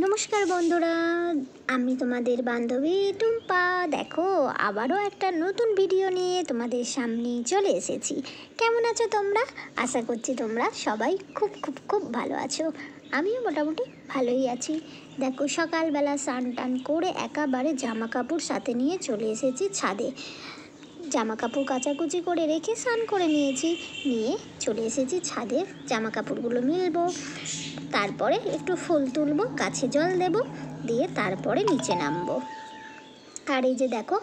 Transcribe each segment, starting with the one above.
নমস্কার বন্ধুরা, আমি তোমাদের বান্ধবী টুম্পা। দেখো, আবারও একটা নতুন ভিডিও নিয়ে তোমাদের সামনে চলে এসেছি। কেমন আছো তোমরা? আশা করছি তোমরা সবাই খুব খুব খুব ভালো আছো। আমিও মোটামুটি ভালোই আছি। দেখো, সকালবেলা স্নান টান করে একেবারে জামা কাপড় সাথে নিয়ে চলে এসেছি ছাদে। জামা কাপড় কাচাকুচি করে রেখে স্নান করে নিয়েছি, নিয়ে চলে এসেছি ছাদে। জামা কাপড়গুলো মেলবো, তারপরে একটু ফুল তুলবো, গাছে জল দেব, দিয়ে তারপরে নিচে নামবো। আর এই যে দেখো,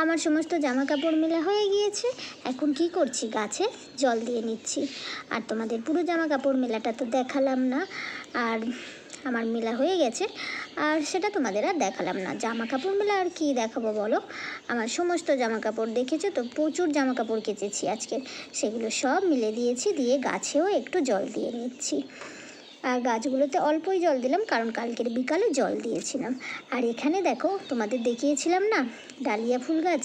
আমার সমস্ত জামা কাপড় মেলা হয়ে গিয়েছে। এখন কি করছি, গাছে জল দিয়ে নিচ্ছি। আর তোমাদের পুরো জামা কাপড় মেলাটা তো দেখালাম না, আর আমার মেলা হয়ে গেছে আর সেটা তোমাদের আর দেখালাম না। জামা কাপড় মেলা আর কি দেখাবো বলো, আমার সমস্ত জামা কাপড় দেখেছো তো, প্রচুর জামা কাপড় কেচেছি আজকে। সেগুলো সব মিলে দিয়েছি, দিয়ে গাছেও একটু জল দিয়ে নিচ্ছি। আর গাছগুলোতে অল্পই জল দিলাম, কারণ কালকের বিকালে জল দিয়েছিলাম। আর এখানে দেখো, তোমাদের দেখিয়েছিলাম না ডালিয়া ফুল গাছ,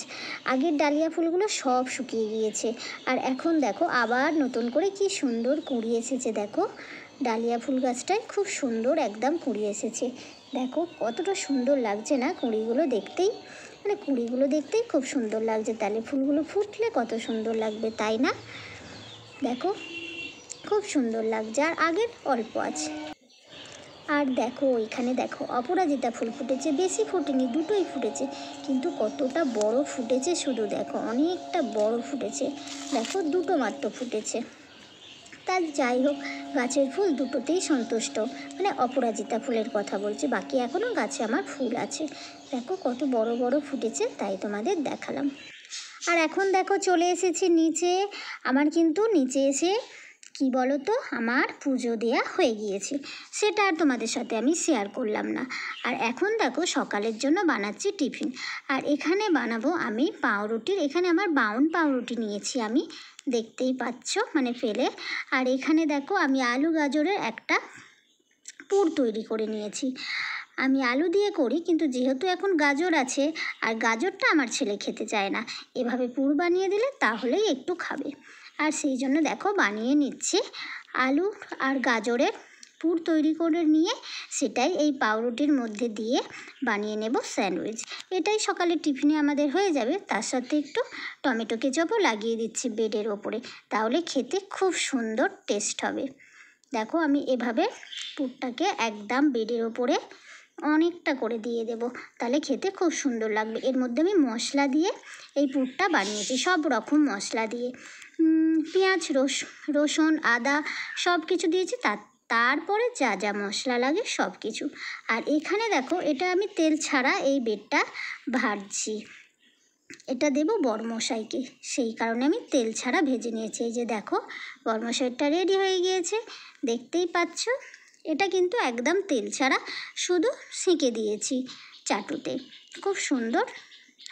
আগের ডালিয়া ফুলগুলো সব শুকিয়ে গিয়েছে। আর এখন দেখো আবার নতুন করে কি সুন্দর কুঁড়ি এসেছে। দেখো, ডালিয়া ফুল গাছটায় খুব সুন্দর একদম কুঁড়ি এসেছে। দেখো কতটা সুন্দর লাগছে না কুঁড়িগুলো দেখতেই, মানে কুঁড়িগুলো দেখতেই খুব সুন্দর লাগছে। তাহলে ফুলগুলো ফুটলে কত সুন্দর লাগবে, তাই না? দেখো খুব সুন্দর লাগছে, আর আগের অল্প আছে। আর দেখো ওইখানে দেখো অপরাজিতা ফুল ফুটেছে, বেশি ফুটেনি, দুটোই ফুটেছে, কিন্তু কতটা বড় ফুটেছে শুধু দেখো, অনেকটা বড় ফুটেছে। দেখো দুটো মাত্র ফুটেছে। তা যাই হোক, গাছের ফুল দুটোতেই সন্তুষ্ট, মানে অপরাজিতা ফুলের কথা বলছি, বাকি এখনও গাছে আমার ফুল আছে। দেখো কত বড় বড় ফুটেছে, তাই তোমাদের দেখালাম। আর এখন দেখো চলে এসেছি নিচে। আমার কিন্তু নিচে এসে কি বলো তো, আমার পুজো দেয়া হয়ে গিয়েছে, সেটা আর তোমাদের সাথে আমি শেয়ার করলাম না। আর এখন দেখো সকালের জন্য বানাচ্ছি টিফিন। আর এখানে বানাবো আমি পাউরুটির, এখানে আমার 52 পাউরুটি নিয়েছি আমি, দেখতেই পাচ্ছ মানে ফেলে। আর এখানে দেখো আমি আলু গাজরের একটা পুর তৈরি করে নিয়েছি। আমি আলু দিয়ে করি, কিন্তু যেহেতু এখন গাজর আছে, আর গাজরটা আমার ছেলে খেতে চায় না, এভাবে পুর বানিয়ে দিলে তাহলেই একটু খাবে। আর সেই জন্য দেখো বানিয়ে নিচ্ছি আলু আর গাজরের পুর তৈরি করে নিয়ে সেটাই এই পাউরুটির মধ্যে দিয়ে বানিয়ে নেব স্যান্ডউইচ। এটাই সকালে টিফিনে আমাদের হয়ে যাবে। তার সাথে একটু টমেটো কেচাপও লাগিয়ে দিচ্ছি ব্রেডের ওপরে, তাহলে খেতে খুব সুন্দর টেস্ট হবে। দেখো আমি এভাবে পুরটাকে একদম ব্রেডের ওপরে অনেকটা করে দিয়ে দেব, তাহলে খেতে খুব সুন্দর লাগবে। এর মধ্যে আমি মশলা দিয়ে এই পুরটা বানিয়েছি, সব রকম মশলা দিয়ে, পেঁয়াজ রসুন আদা সব কিছু দিয়েছি, তারপরে যা যা মশলা লাগে সব কিছু। আর এখানে দেখো, এটা আমি তেল ছাড়া এই ব্রেডটা ভাজছি, এটা দেব বরমশাইকে, সেই কারণে আমি তেল ছাড়া ভেজে নিয়েছি। এই যে দেখো বরমশাইটা রেডি হয়ে গিয়েছে, দেখতেই পাচ্ছ। এটা কিন্তু একদম তেল ছাড়া, শুধু সেঁকে দিয়েছি চাটুতে, খুব সুন্দর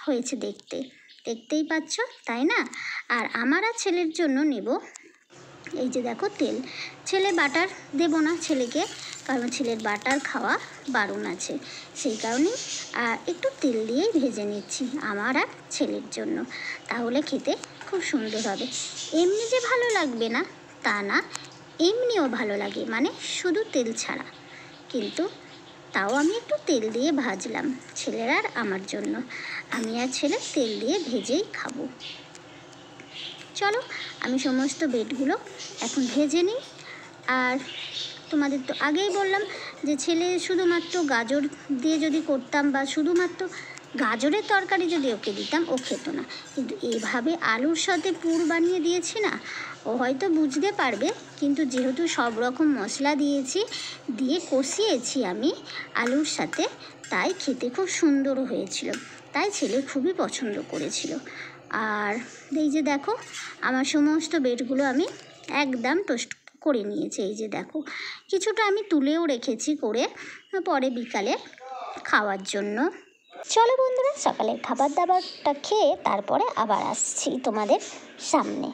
হয়েছে দেখতে, দেখতেই পাচ্ছ তাই না? আর আমার আর ছেলের জন্য নেব এই যে দেখো তেল। ছেলে বাটার দেব না ছেলেকে, কারণ ছেলের বাটার খাওয়া বারণ আছে, সেই কারণেই একটু তেল দিয়েই ভেজে নিচ্ছি আমার আর ছেলের জন্য, তাহলে খেতে খুব সুন্দর হবে। এমনি যে ভালো লাগবে না তা না, এমনিও ভালো লাগে, মানে শুধু তেল ছাড়া, কিন্তু তাও আমি একটু তেল দিয়ে ভাজলাম ছেলের আর আমার জন্য। আমি আর ছেলে তেল দিয়ে ভেজেই খাবো। চলো আমি সমস্ত ব্রেডগুলো এখন ভেজে নিই। আর তোমাদের তো আগেই বললাম যে ছেলে শুধুমাত্র গাজর দিয়ে যদি করতাম বা শুধুমাত্র গাজরের তরকারি যদি ওকে দিতাম ও খেত না, কিন্তু এভাবে আলুর সাথে পুর বানিয়ে দিয়েছি না, ও হয়তো বুঝতে পারবে। কিন্তু যেহেতু সব রকম মশলা দিয়েছি, দিয়ে কষিয়েছি আমি আলুর সাথে, তাই খেতে খুব সুন্দর হয়েছিল, তাই ছেলে খুবই পছন্দ করেছিল। আর এই যে দেখো, আমার সমস্ত ব্রেডগুলো আমি একদম টোস্ট করে নিয়েছি। এই যে দেখো, কিছুটা আমি তুলেও রেখেছি করে পরে বিকালে খাওয়ার জন্য। চলো বন্ধুরা, সকালের খাবার দাবারটা খেয়ে তারপরে আবার আসছি তোমাদের সামনে।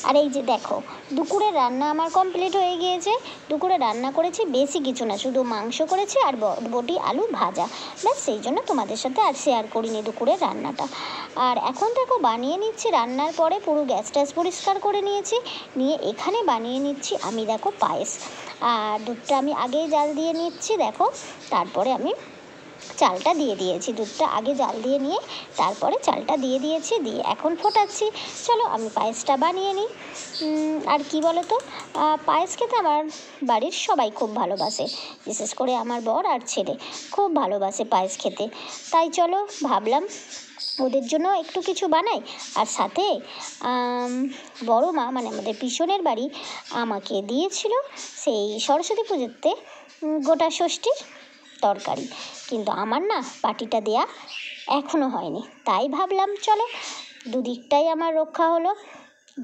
আর এই যে দেখো, দুপুরে রান্না আমার কমপ্লিট হয়ে গিয়েছে। দুপুরে রান্না করেছি বেশি কিছু না, শুধু মাংস করেছি আর বটি আলু ভাজা, ব্যাস। সেই জন্য তোমাদের সাথে আর শেয়ার করিনি দুপুরের রান্নাটা। আর এখন দেখো বানিয়ে নিচ্ছি, রান্নার পরে পুরো গ্যাস ট্যাস পরিষ্কার করে নিয়েছি, নিয়ে এখানে বানিয়ে নিচ্ছি আমি দেখো পায়েস। আর দুধটা আমি আগেই জাল দিয়ে নিচ্ছি দেখো, তারপরে আমি চালটা দিয়ে দিয়েছি। দুধটা আগে জাল দিয়ে নিয়ে তারপরে চালটা দিয়ে দিয়েছি, দিয়ে এখন ফোটাচ্ছি। চলো আমি পায়েসটা বানিয়ে নিই। আর কি বলো তো, পায়েস খেতে আমার বাড়ির সবাই খুব ভালোবাসে, বিশেষ করে আমার বর আর ছেলে খুব ভালোবাসে পায়েস খেতে। তাই চলো ভাবলাম ওদের জন্য একটু কিছু বানাই। আর সাথে বড় মা মানে আমাদের পিছনের বাড়ি আমাকে দিয়েছিল সেই সরস্বতী পুজোতে গোটা ষষ্ঠীর তরকারি, কিন্তু আমার না বাটিটা দেয়া এখনও হয়নি। তাই ভাবলাম চলো দুদিকটাই আমার রক্ষা হলো।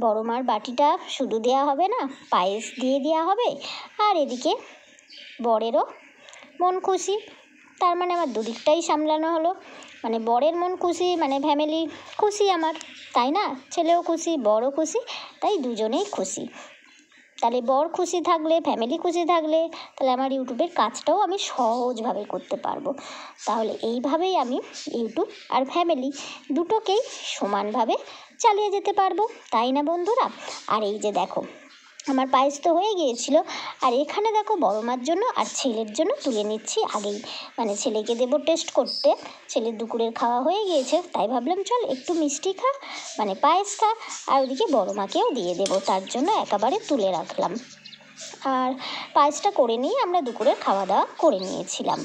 বড় মার বাটিটা শুধু দেয়া হবে না, পায়েস দিয়ে দেওয়া হবে, আর এদিকে বরেরও মন খুশি। তার মানে আমার দুদিকটাই সামলানো হলো। মানে বরের মন খুশি মানে ফ্যামিলি খুশি আমার, তাই না? ছেলেও খুশি, বড়ও খুশি, তাই দুজনেই খুশি। তাহলে বর খুশি থাকলে, ফ্যামিলি খুশি থাকলে, তাহলে আমার ইউটিউবের কাজটাও আমি সহজভাবে করতে পারবো। তাহলে এইভাবেই আমি ইউটিউব আর ফ্যামিলি দুটোকেই সমানভাবে চালিয়ে যেতে পারবো, তাই না বন্ধুরা? আর এই যে দেখো, আমার পায়েস তো হয়ে গিয়েছিল, আর এখানে দেখো বড় মার জন্য আর ছেলের জন্য তুলে নিচ্ছি আগেই, মানে ছেলেকে দেবো টেস্ট করতে। ছেলের দুপুরের খাওয়া হয়ে গিয়েছে, তাই ভাবলাম চল একটু মিষ্টি খা, মানে পায়েস খা, আর ওদিকে বড় মাকেও দিয়ে দেবো, তার জন্য একেবারে তুলে রাখলাম। আর পায়েসটা করে নিয়ে আমরা দুপুরের খাওয়া দাওয়া করে নিয়েছিলাম।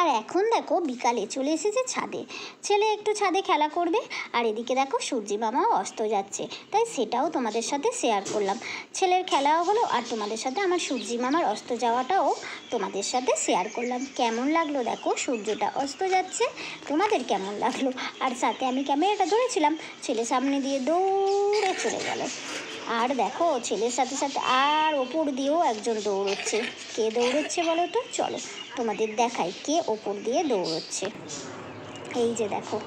আর এখন দেখো বিকালে চলে এসেছে ছাদে, ছেলে একটু ছাদে খেলা করবে। আর এদিকে দেখো সূর্যি মামাও অস্ত যাচ্ছে, তাই সেটাও তোমাদের সাথে শেয়ার করলাম। ছেলের খেলাও হলো, আর তোমাদের সাথে আমার সূর্যি মামার অস্ত যাওয়াটাও তোমাদের সাথে শেয়ার করলাম। কেমন লাগলো দেখো, সূর্যটা অস্ত যাচ্ছে, তোমাদের কেমন লাগলো? আর সাথে আমি ক্যামেরাটা ধরেছিলাম, ছেলে সামনে দিয়ে দৌড়ে চলে গেল। আর দেখো ছেলের সাথে সাথে আর ওপর দিয়েও একজন দৌড়চ্ছে। কে দৌড়চ্ছে বলো তো? চলো তোমাদের দেখাই কে ওপর দিয়ে দৌড়চ্ছে। এই যে দেখো,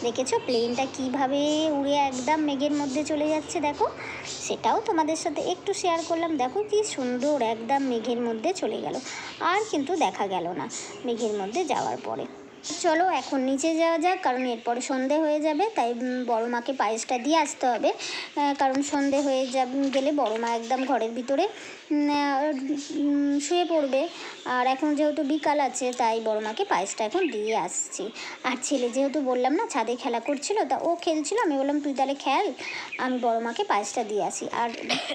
দেখেছো প্লেনটা কিভাবে উড়ে একদম মেঘের মধ্যে চলে যাচ্ছে, দেখো সেটাও তোমাদের সাথে একটু শেয়ার করলাম। দেখো কি সুন্দর একদম মেঘের মধ্যে চলে গেল, আর কিন্তু দেখা গেল না মেঘের মধ্যে যাওয়ার পরে। চলো এখন নিচে যাওয়া যাক, কারণ এরপরে সন্ধে হয়ে যাবে, তাই বড় মাকে পায়েসটা দিয়ে আসতে হবে। কারণ সন্ধে হয়ে গেলে বড় মা একদম ঘরের ভিতরে শুয়ে পড়বে। আর এখন যেহেতু বিকাল আছে, তাই বড় মাকে পায়েসটা এখন দিয়ে আসছি। আর ছেলে যেহেতু বললাম না ছাদে খেলা করছিল, তা ও খেলছিল, আমি বললাম তুই তাহলে খেল, আমি বড় মাকে পায়েসটা দিয়ে আসি। আর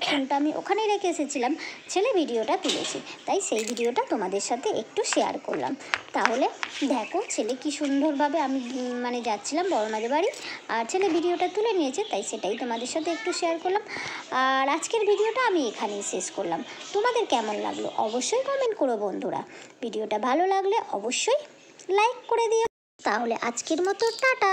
ফোনটা আমি ওখানেই রেখে এসেছিলাম, ছেলে ভিডিওটা তুলেছে, তাই সেই ভিডিওটা তোমাদের সাথে একটু শেয়ার করলাম। তাহলে দেখো ছেলে কি সুন্দরভাবে, আমি মানে যাচ্ছিলাম বড় মাদের বাড়ি, আর ছেলে ভিডিওটা তুলে নিয়েছে, তাই সেটাই তোমাদের সাথে একটু শেয়ার করলাম। আর আজকের ভিডিওটা আমি এখানেই শেষ করলাম। তোমাদের কেমন লাগলো অবশ্যই কমেন্ট করো বন্ধুরা। ভিডিওটা ভালো লাগলে অবশ্যই লাইক করে দিও। তাহলে আজকের মতো টাটা।